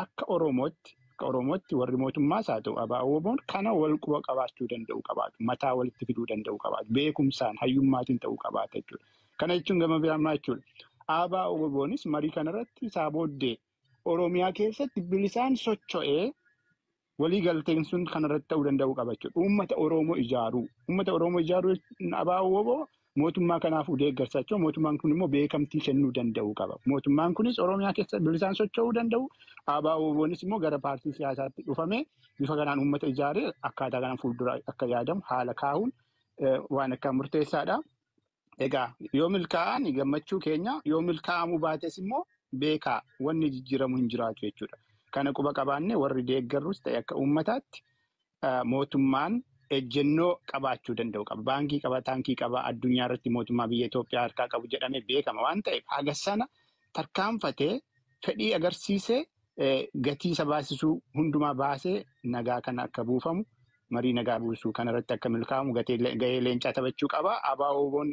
akka Oromootti warri mootummaas haa ta'u ABO'n kana wal quba qabaachuu danda'u qabaatu. Mataa walitti fiduu danda'u qabaatu. Beekumsaan hayyummaatiin ta'uu qabaata jechuudha. Kana jechuun gama biraamaa jechuudha. ABO'nis marii kanarratti isaa booddee Oromiyaa keessatti bilisaan socho'ee waliigalteen sun kanarratti ta'uu danda'u qaba jechuudha. Uummata Oromoo ijaaruu ABO mootummaa kanaafuu deeggarsa jechuudha. Mootummaan kun immoo beekamtii kennuu danda'u qaba. Mootummaan kunis Oromiyaa keessa bilisaan socho'uu danda'u. ABO'nis immoo gara paartii siyaasaatti dhufamee bifa kanaan uummata ijaaree akkaataa kanaan fuuldura akka yaadamu haala kaa'uun waan akka murteessaadha. Egaa yoo milkaa'an gammachuu keenya, yoo milkaa'amuu baates immoo beekaa wanni jijjiiramu hin jiraatu jechuudha. Kana quba qabaannee warri deeggarus ta'e akka uummataatti mootummaan ejjennoo qabaachuu danda'u qaba. Baankii qaba, taankii qaba, addunyaa irratti mootummaa biyya Itoophiyaa harkaa qabu jedhamee beekama waan ta'eef haga sana tarkaanfatee fedhii agarsiisee gatii isa baasisuu hundumaa baasee nagaa kana akka buufamu, marii nagaa buusuu kanarratti akka milkaa'amu gahee leencaa taphachuu qaba. ABO'n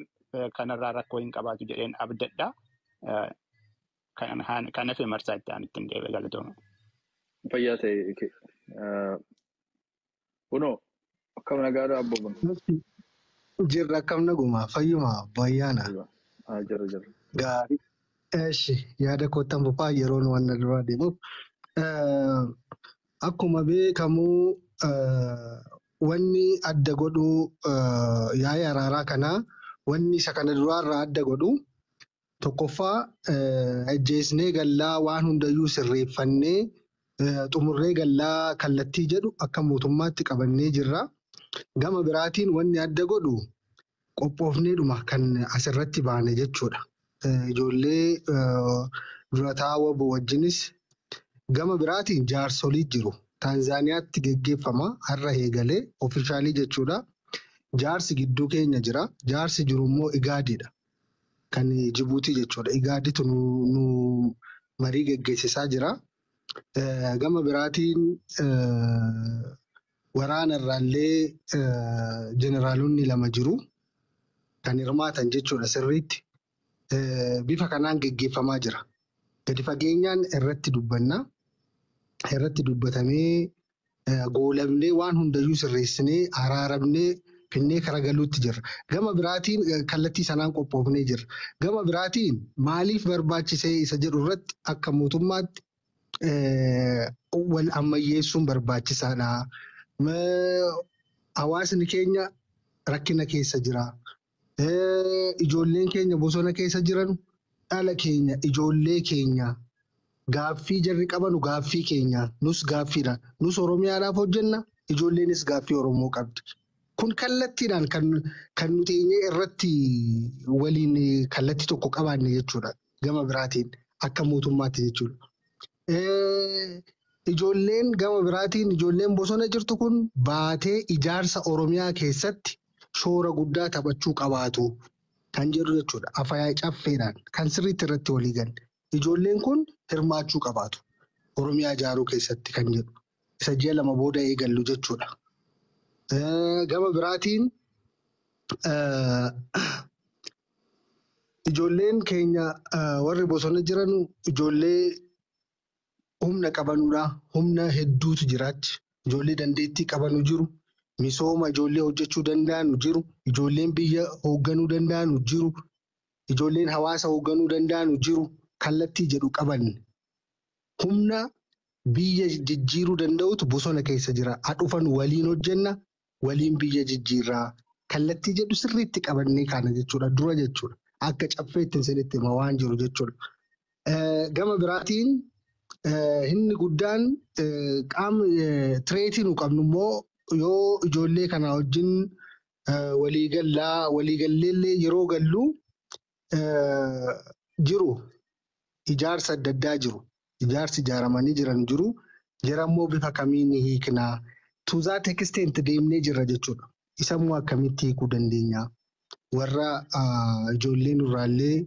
kanarraa rakkoo hin qabaatu jedheen abdadha. Kan hafe marsaa itti aanu ittiin deebi'ee galatooma. Fayyaa ta'e kunoo akkam nagaadha abbo kun. Jirra akkam nagumaa fayyuma bayyaana. Jira. Gaarii. Eeshi yaada kootan bufaa yeroon waan duraa deemuuf akkuma beekamu wanni adda godhu yaa'ii araaraa kanaa wanni isa kana duraarraa adda godhu tokkoffaa ajjeesnee gallaa waan hundayyuu sirreeffannee xumurree gallaa kallattii jedhu akka mootummaatti qabannee jirra. Gama biraatiin wanni adda godhu qophoofneedhuma kan asirratti baane jechuudha. Ijoollee durataa WBO wajjinis gama biraatiin jaarsolii jiru. Taanzaaniyaatti geggeeffama har'a eegalee ofiishaalii jechuudha. Jaarsi gidduu keenya jira. Jaarsi jiru immoo Igaadiidha. Kan Jibuutii jechuudha. Igaadiitu nu marii geggeessisaa jira. Gama biraatiin waraana irraallee jeneraalonni lama jiru. Kan hirmaatan jechuudha sirriitti. Bifa kanaan geggeeffamaa jira. Gadi fageenyaan irratti dubbanna. Irratti dubbatamee goolabnee waan hundayyuu sirreessinee araaramnee finnee karagaluutti jirra. Gama biraatiin kallattii sanaan qophoofnee jirra. Gama biraatiin maaliif barbaachisee isa jedhu irratti akka mootummaatti wal ammayyeessuun barbaachisaadha. Hawaasni keenya rakkina keessa jira. Ijoolleen keenya bosona keessa jiran dhala keenya, ijoollee keenya gaaffii jarri qabanu gaaffii keenya nus gaaffiidha. Nus Oromiyaadhaaf hojjenna, ijoolleenis gaaffii Oromoo qabdi. Kun kallattiidhaan kan nuti irratti waliin kallattii tokko qabaanne jechuudha. Gama biraatiin akka mootummaatti jechuudha. Ijoolleen gama biraatiin ijoolleen bosona jirtu kun baatee ijaarsa Oromiyaa keessatti shoora guddaa taphachuu qabaatu kan jedhu jechuudha. Afayyaa caffeedhaan kan sirriitti irratti walii galle. Ijoolleen kun hirmaachuu qabaatu. Oromiyaa ijaaruu keessatti kan jedhu. Isa ji'a lama booda eegallu jechuudha. Gama biraatiin ijoolleen keenya warri bosona jiran ijoollee humna qabanudha. Humna hedduutu jiraachi. Ijoollee dandeettii qabanu jiru. Misooma ijoollee hojjechuu danda'anu jiru. Ijoolleen biyya hoogganuu danda'anu jiru. Ijoolleen hawaasa hoogganuu danda'anu jiru. Kallattii jedhu qaban. Humna biyya jijjiiruu danda'utu bosona keessa jira. Dhufan waliin hojjenna. Waliin biyya jijjiirraa. Kallattii jedhu sirriitti qabannee kaana jechuudha. Dura jechuudha. Akka caffeetti isinitti hima waan jiru jechuudha. Gama biraatiin inni guddaan tireetii nu qabnu immoo yoo ijoollee kana wajjin waliigalleellee yeroo gallu jiru ijaarsa adda addaa jiru. Ijaarsi ijaaramanii jiran jiru. Jara immoo bifa kamiin hiiknaa? Tuuzaa teeksteenti deemnee jirra jechuudha. Isa immoo akkamitti hiikuu dandeenya? Warra ijoolleen irraallee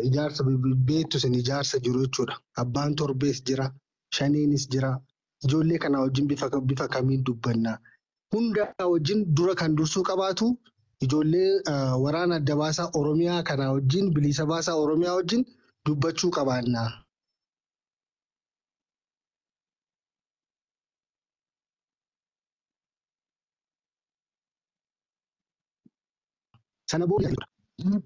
ijaarsa beektu sun ijaarsa jiru jechuudha. Abbaan torbees jira, shaneenis jira. Ijoollee kana wajjin bifa kamiin dubbanna? Hunda wajjin dura kan dursuu qabaatu ijoollee waraana adda baasaa Oromiyaa kana wajjin bilisa baasaa Oromiyaa wajjin dubbachuu qabaanna. Sana booda jechuudha.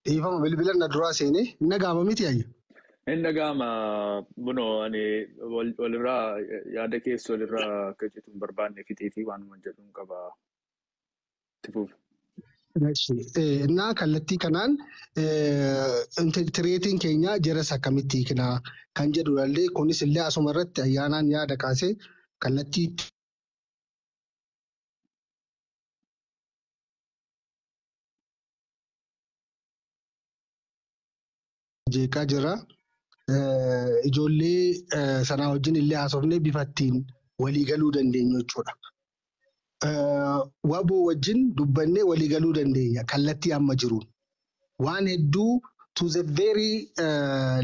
Dhiifama bilbila na duraa seenee nagaama miti ayya. Inni dhaga'ama bunoo ani walirraa yaada keessa walirraa akka citu hin barbaanne fixeetii waanuma jedhuun qaba. Tifuuf. Innaa kallattii kanaan tireetiin keenya jaras akkamitti hiiknaa kan jedhullee kunis illee asuma irratti ayyaanaan yaada kaasee kallattii jeeqaa jira. Ijoollee sanaa wajjin illee haasofnee bifa ittiin waliigaluu dandeenyu jechuudha. Waboo wajjin dubbannee waliigaluu dandeenya kallattii amma jiruun. Waan hedduu to the very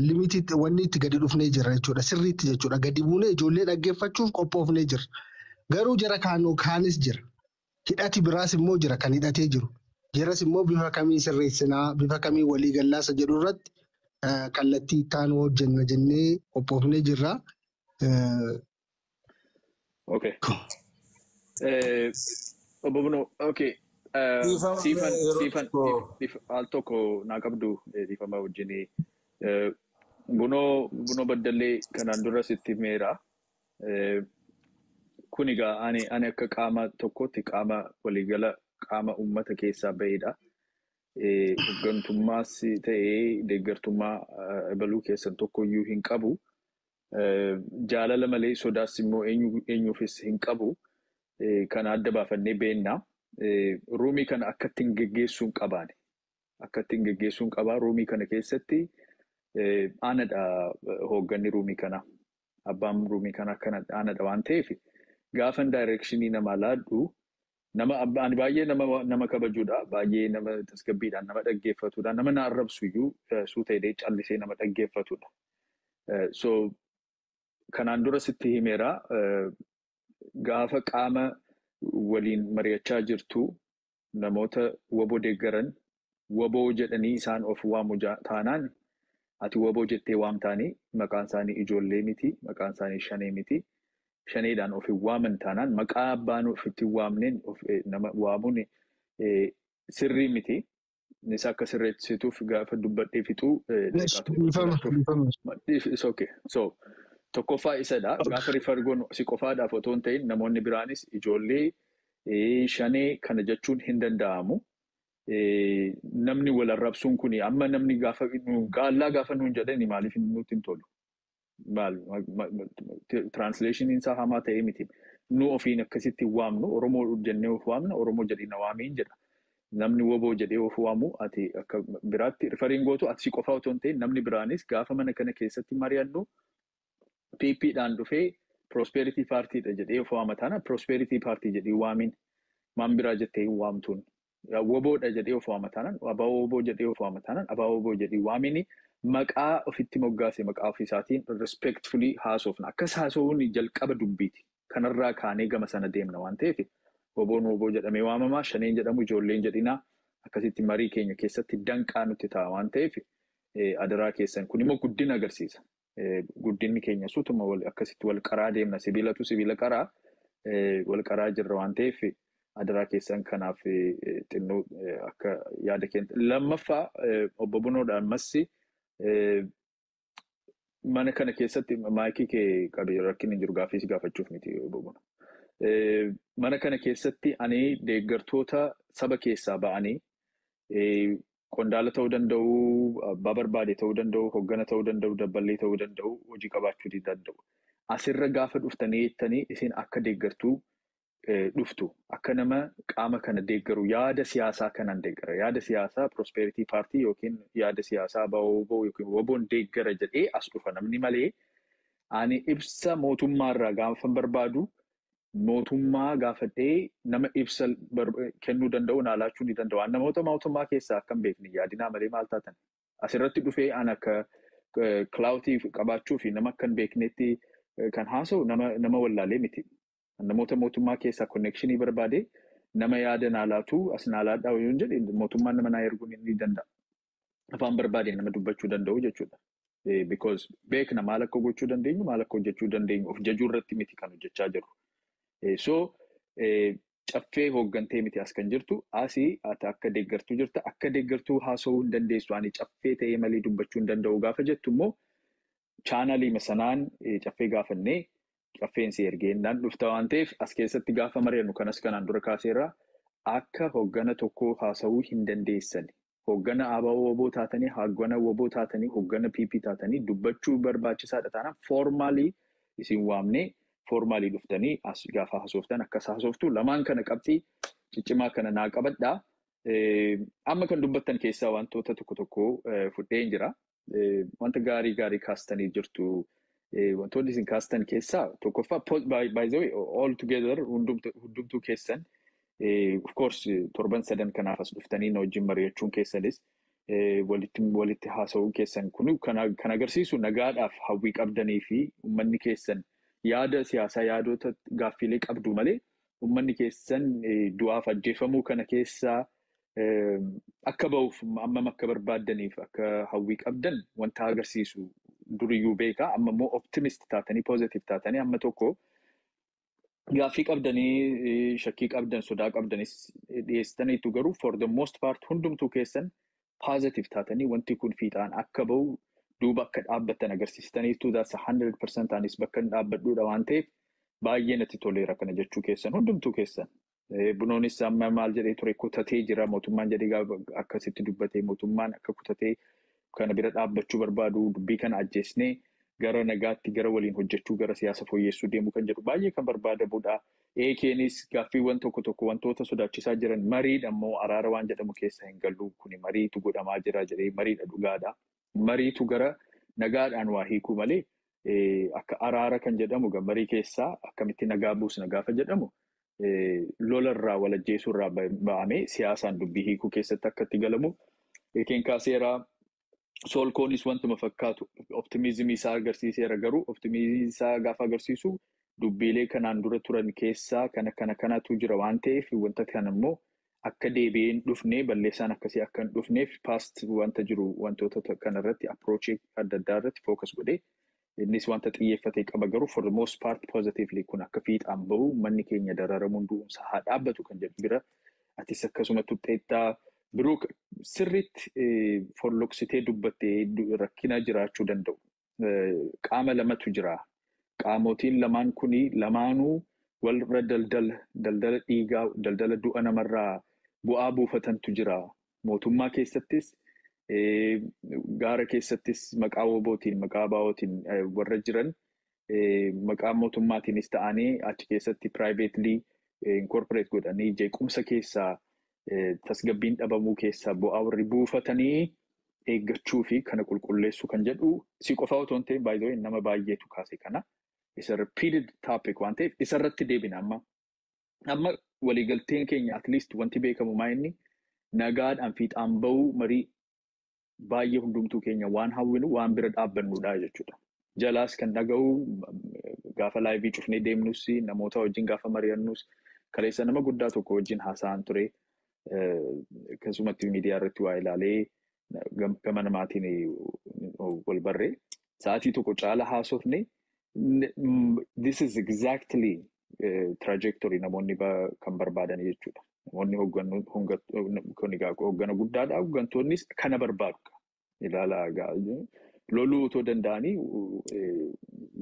limited wanni itti gadi dhufnee jira jechuudha. Sirriitti jechuudha. Gadi buunee ijoollee dhaggeeffachuuf qophoofnee jira. Garuu jara kaanis jira. Hidhati biraas immoo jira kan hidhatee jiru. Jaras immoo bifa kamii sirreessinaa, bifa kamii waliigallaasa jedhu irratti kallattii ittaanu hojjenna jennee qophoofnee jirra. Okay. Obbo Bunoo, okay. Siifan al tokko naa qabdu dhiifama wajjinii. Bunoo Baddallee kanaan dura sitti himeera. Kun egaa ani akka qaama tokkotti qaama waliigala qaama uummata keessaa bahedha. Hooggantummaas ta'ee deeggartummaa ebaluu keessan tokkoyyuu hin qabu. Jaalala malee sodaas immoo eenyuufis hin qabu. Kana adda baafannee beennaa. Ruumii kana akkattiin geggeessuun qabaane. Akkattiin geggeessuun qabaa ruumii kana keessatti aanadha hoogganni ruumii kana. Abbaan ruumii kana aanadha waan ta'eef gaafan daayirekshinii namaa laadhu ani baay'ee nama kabajuudha. Baay'ee nama tasgabbiidhaan nama dhaggeeffatudha. Nama na arrabsuyyuu suuteedhee callisee nama dhaggeeffatudha. So kanaan dura sitti himeera. Gaafa qaama waliin mari'achaa jirtu namoota waboo deeggaran waboo jedhanii isaan of waamu taanaan ati waboo jettee waamtaanii maqaan isaanii ijoollee miti, maqaan isaanii shanee miti. Shaneedhaan of hin waaman taanaan maqaa abbaan ofitti waamneen nama waamuun sirrii miti. Innis akka sirreessituuf gaafa dubbadhee fixuu So tokkoffaa isadha. Gaafa rifargoon si qofaadhaaf otoo hin ta'in namoonni biraanis ijoollee shanee kana jechuun hin danda'amu. Namni wal arrabsuun kuni amma namni gaallaa gaafa nuun jedhani maaliif nutti hin tolu? Translationiin isaa hamaa ta'ee miti. Nu ofiin akkasitti waamnu Oromoo jennee of waamna Oromoo jedhina waamiin jedha. Namni waboo jedhee of waamu ati akka biraatti rifariin gootu ati si qofaa otoo hin ta'in namni biraanis gaafa mana kana keessatti mari'annu PP'dhaan dhufee Prosperity Party'dha jedhee of waama taana Prosperity Party jedhee waamiin maan biraa jettee hin waamtuun. Waboodha jedhee of waama taanaan abaa waboo jedhee of waama taanaan abaa waboo jedhee waamiin maqaa ofitti moggaase maqaa ofisaatiin respectfully haasofna. Akkas haasofuun jalqaba dubbiiti. Kanarraa kaanee gama sana deemna waan ta'eef waboon waboo jedhamee waamamaa shaneen jedhamu ijoolleen jedhinaa akkasitti marii keenya keessatti danqaa nutti ta'a waan ta'eef adaraa keessan kun immoo guddina agarsiisa. Guddinni keenya suutuma akkasitti wal qaraa deemna. Sibiilatu sibiila qaraa wal qaraa jirra waan ta'eef adaraa keessan kanaaf xinnoo akka yaada keenya. Lammaffaa obbo Bunoodhaan massi mana kana keessatti maayikii kee qabee rakkinni jiru gaaffii gaafachuuf miti obbo Buno. Mana kana keessatti ani deeggartoota saba keessaa ba'anii qondaala ta'uu danda'u, abbaa barbaade ta'uu danda'u, hoggana ta'uu danda'u, dabballee ta'uu danda'u, hojii qabaachuu danda'u. Asirra gaafa dhuftanii jettanii isin akka deeggartuu dhuftu. Akka nama qaama kana deeggaru yaada siyaasaa kanaan deeggara. Yaada siyaasaa Prosperity Party yookiin yaada siyaasaa Abaa yookiin Waboon deeggara jedhee as dhufa namni malee ani ibsa mootummaarraa gaafa barbaadu mootummaa gaafadhee nama ibsa kennuu danda'u naalaachuu ni danda'u. Namoota mootummaa keessaa akkam beekni yaadinaa malee maal taatan. Asirratti dhufee an akka cloutii qabaachuu fi nama akkan beeknetti kan haasa'u nama wallaalee miti. Namoota mootummaa keessaa connection barbaade nama yaada naalaatu as naalaadhaa yoo jedhe mootummaan nama naa erguun ni danda'a. Afaan barbaade nama dubbachuu danda'u jechuudha. Because beekna maal akka gochuu dandeenyu maal akka hojjechuu dandeenyu of jajuu irratti miti kan hojjechaa jiru. So caffee hooggantee miti as kan jirtu asii ati akka deeggartuu jirta akka deeggartuu haasa'uu hin dandeessu ani caffee ta'ee malee dubbachuu hin danda'u gaafa jettu immoo chaanalii sanaan caffee gaafannee caffeen si ergeennaan dhufta waan ta'eef as keessatti gaafa mari'annu kanas kanaan dura kaaseerraa akka hooggana tokkoo haasa'uu hin dandeessan hooggana ABO taatanii hooggana WBO taatanii hooggana PP taatanii dubbachuu barbaachisaadha taanaan foormaalii isin waamnee foormaalii dhuftanii as gaafa haasoftan akkas haasoftu lamaan kana qabxii ciccimaa kana naa qabadhaa. Amma kan dubbattan keessaa wantoota tokko fudhee hin jira. Wanta gaarii kaastanii jirtu. Wantoonni isin kaastan keessaa tokkoffaa by the way all together hundumtuu keessan of course torban sadan kanaaf as dhuftanii na wajjin mari'achuun keessanis walitti haasa'uun keessan kun kan agarsiisu nagaadhaaf hawwii qabdanii fi uummanni keessan yaada siyaasaa yaadota gaaffiilee qabdu malee uummanni keessan du'aaf ajjeefamuu kana keessaa akka ba'uuf ammam akka barbaaddaniif akka hawwii qabdan wanta agarsiisu duriyyuu beekaa amma immoo optimist taatanii positive taatanii amma tokko gaaffii qabdanii shakkii qabdan sodaa qabdanis dhiyeessitaniitu garuu for the most part hundumtuu keessan positive taatanii wanti kun fiixaan akka ba'u duuba akka dhaabbattan agarsiistaniitu that's 100% anis bakka dhaabbadhuudha waan ta'eef baay'ee natti toleera kana jechuu keessan hundumtuu keessan. Bunoonis amma maal jedhee ture kutatee jira mootummaan jedhee akkasitti dubbatee mootummaan akka kutatee kana bira dhaabbachuu barbaadu dubbii kana ajjeesnee gara nagaatti gara waliin hojjechuu gara siyaasa fooyyessuu deemuu kan jedhu baay'ee kan barbaadamudha. Keenis gaaffiiwwan tokko wantoota sodaachisaa jiran mariidha immoo araara waan jedhamu keessa hin gallu kuni mariitu godhamaa jira jedhee mariidha dhugaadha. Mariitu gara nagaadhaan waa hiikuu malee akka araara kan jedhamu marii keessaa akkamitti nagaa buusna gaafa jedhamu lolarraa walajjeesuurraa ba'amee siyaasaan dubbii hiikuu keessatti akka itti galamu keen kaaseeraa soolkoonis wantuma fakkaatu optimizimii isaa agarsiiseera garuu optimizimii isaa gaafa agarsiisu dubbiilee kanaan dura turan keessaa kanatu jira waan ta'eef wanta kana immoo akka deebi'een dhufnee balleessaan akkasii akka hin dhufneef past wanta jiru wantoota kanarratti approach adda addaa irratti focus godhee innis wanta xiyyeeffatee qaba garuu for the most part positively kun akka fiixaan bahu manni keenya dararamuun du'umsa haa dhaabbatu kan jedhu bira atis akkasuma tuxxeettaa biroo sirriitti folloksitee dubbattee rakkina jiraachuu danda'u. Qaama lamatu jira. Qaamotiin lamaan kuni lamaanuu walirra daldala dhiigaa daldala du'a namarraa bu'aa buufatantu jira. Mootummaa keessattis gaara keessattis maqaa WBOtiin maqaa ABOtiin warra jiran maqaa mootummaatiinis ta'anii achi keessatti privately incorporate godhanii jeequmsa keessaa tasgabbiin dhabamuu keessaa bu'aa warri buufatanii eeggachuu fi kana qulqulleessuu kan jedhu si qofaa otoo hin ta'in by the way nama baay'eetu kaase kana. It's a repeated topic waan ta'eef isarratti deebina amma waliigalteen keenya at least wanti beekamu maa inni nagaadhaan fiixaan bahuu marii baay'ee hundumtuu keenya waan hawwinu waan bira dhaabbannudha jechuudha. Jalaas kan dhaga'u gaafa laayivii cufnee deemnus namoota wajjin gaafa mari'annus kaleessa nama guddaa tokko wajjin haasa'an ture akkasumatti miidiyaa irratti waa ilaalee gama namaatiin wal barree sa'aatii tokko caala haasofne. This is exactly trajectory namoonni kan barbaadan jechuudha. Namoonni hooggana guddaadha. Hooggantoonnis kana barbaadu. Ilaalaa loluu otoo danda'anii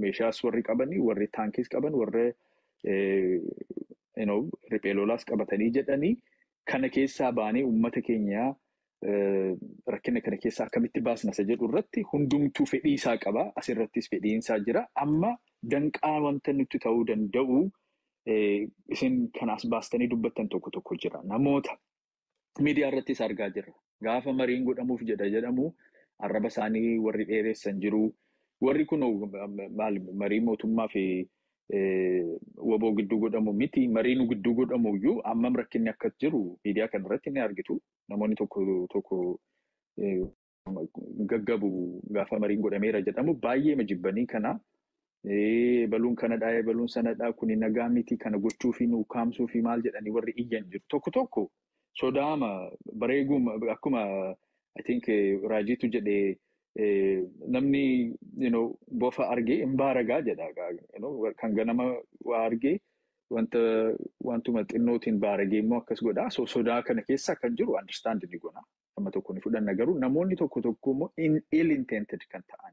meeshaas warri qabanii warri taankis qaban warri riphee lolaas qabatanii jedhanii kana keessaa baanee uummata keenya rakkina kana keessaa akkamitti baasna isa jedhu irratti hundumtuu fedhii isaa qaba. Asirrattis fedhiin isaa jira. Amma danqaa wanta nuti ta'uu danda'u isin kanas baastanii dubbattan tokko jira. Namoota miidiyaa irrattis argaa jirra. Gaafa mariin godhamuuf jedhamu arraba isaanii warri dheeressan jiru. Warri kun marii mootummaa fi WBO gidduu godhamu miti. Mariin gidduu godhamu iyyuu ammam rakkinni akka jiru miidiyaa kanarratti ni argitu. Namoonni tokko gaggabu gaafa mariin godhameera jedhamu baay'ee majibbanii kana baluun kanadhaa baluun sanadhaa kuni nagaa miti kana gochuu fi nu kaamsuu fi maal jedhanii warri iyyan jiru. Tokko sodaama bareeguun akkuma I think Raajiitu jedhee namni bofa argee hin baaragaa jedha. Kan ganama waa argee wantuma xinnootiin baaragee immoo akkas godhaa. So sodaa kana keessa kan jiru understand ni gona. Amma tokko ni fudhanna garuu namoonni tokko immoo ill intended kan ta'an.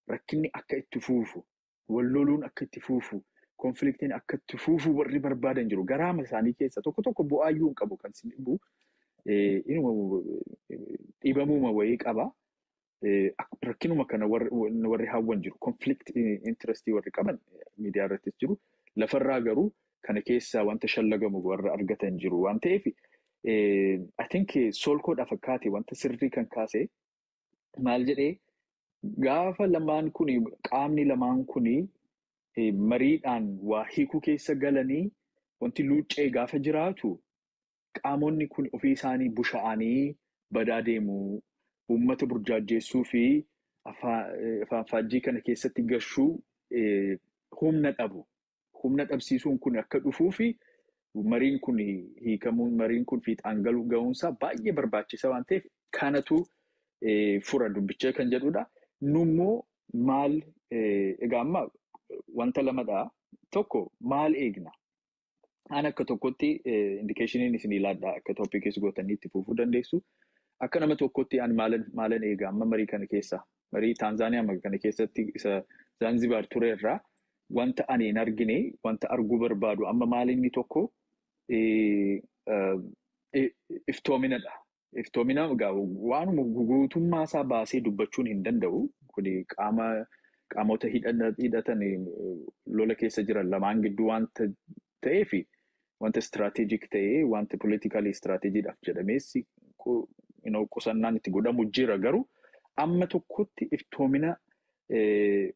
Rakkinni akka itti fuufu, walloluun akka itti fuufu, konfliktiin akka itti fuufu warri barbaadan jiru. Garaama isaanii keessa tokko bu'aayyuu hin qabu kan isin dhibu. Dhiibamuuma wayii qaba. Rakkinuma kana warri hawwan jiru. Konflikt interestii warri qaban miidiyaa irrattis jiru. Lafarraa garuu kana keessaa wanta shallagamu warra argatan jiru waan ta'eef I think solkoodha fakkaate wanta sirrii kan kaase maal jedhee gaafa qaamni lamaan kuni mariidhaan waa hiikuu keessa galanii wanti luuccee gaafa jiraatu qaamonni kun ofii isaanii busha'anii badaa deemu uummata burjaajjeessuu fi afaan faajjii kana keessatti gashuu humna dhabu. Humna dhabsiisuun kun akka dhufuu fi mariin kun hiikamuun mariin kun fiixaan ga'uunsaa baay'ee barbaachisaa waan ta'eef kanatu fura dubbicha kan jedhudha. Nummoo maal egaa amma wanta lamadha. Tokko maal eegna? An akka tokkotti indikeeshiniin isin ilaadha akka tooppikees gootanii itti fufuu dandeessu. Akka nama tokkotti an maalan eega amma marii kana keessa. Marii Taanzaaniyaa kana keessatti isa Zanzibar ture irraa wanta ani hin argine, wanta arguu barbaadu amma maalinni tokko iftoominadha. Iftoomina waanuma guutummaa isaa baasee dubbachuun hin danda'u. Kuni qaamota hidhatan lola keessa jiran lamaan gidduu wanta ta'eef wanta strategic ta'ee wanta politically strategiidhaaf jedhamees qusannaan itti godhamu jira garuu amma tokkotti iftoomina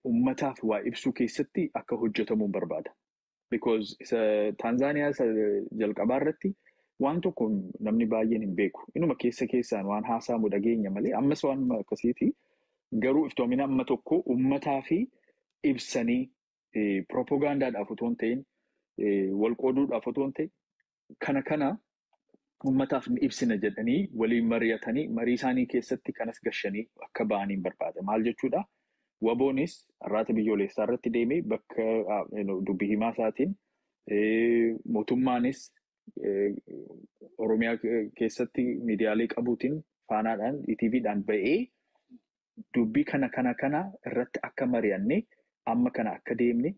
ummataaf waa ibsuu keessatti akka hojjetamuun barbaada. Because Taanzaaniyaa jalqabaa irratti waan tokko namni baay'een hin beeku. Inuma keessaan waan haasa'amu dhageenya malee ammas waan akkasiiti. Garuu iftoomina amma tokko ummataa fi ibsanii propagaandaadhaaf otoo hin ta'in walqooduudhaaf otoo hin ta'in kana ummataaf ni ibsina jedhanii waliin mari'atanii marii isaanii keessatti kanas gashanii akka ba'aniin barbaada. Maal jechuudha? Waboonis arraata biyyoolessaa irratti deemee bakka dubbii himaa isaatiin mootummaanis Oromiyaa keessatti miidiyaalee qabuutiin faanaadhaan ETVdhaan ba'ee dubbii kana irratti akka mari'anne amma kana akka deemne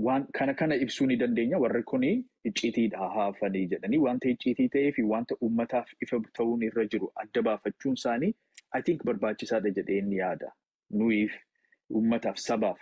waan kana ibsuu ni dandeenya. Warri kuni icciitiidha haafanii jedhanii wanta icciitii ta'ee fi wanta uummataaf ifa ta'uun irra jiru adda baafachuun isaanii I think barbaachisaadha jedhee inni yaada. Nuyiif uummataaf sabaaf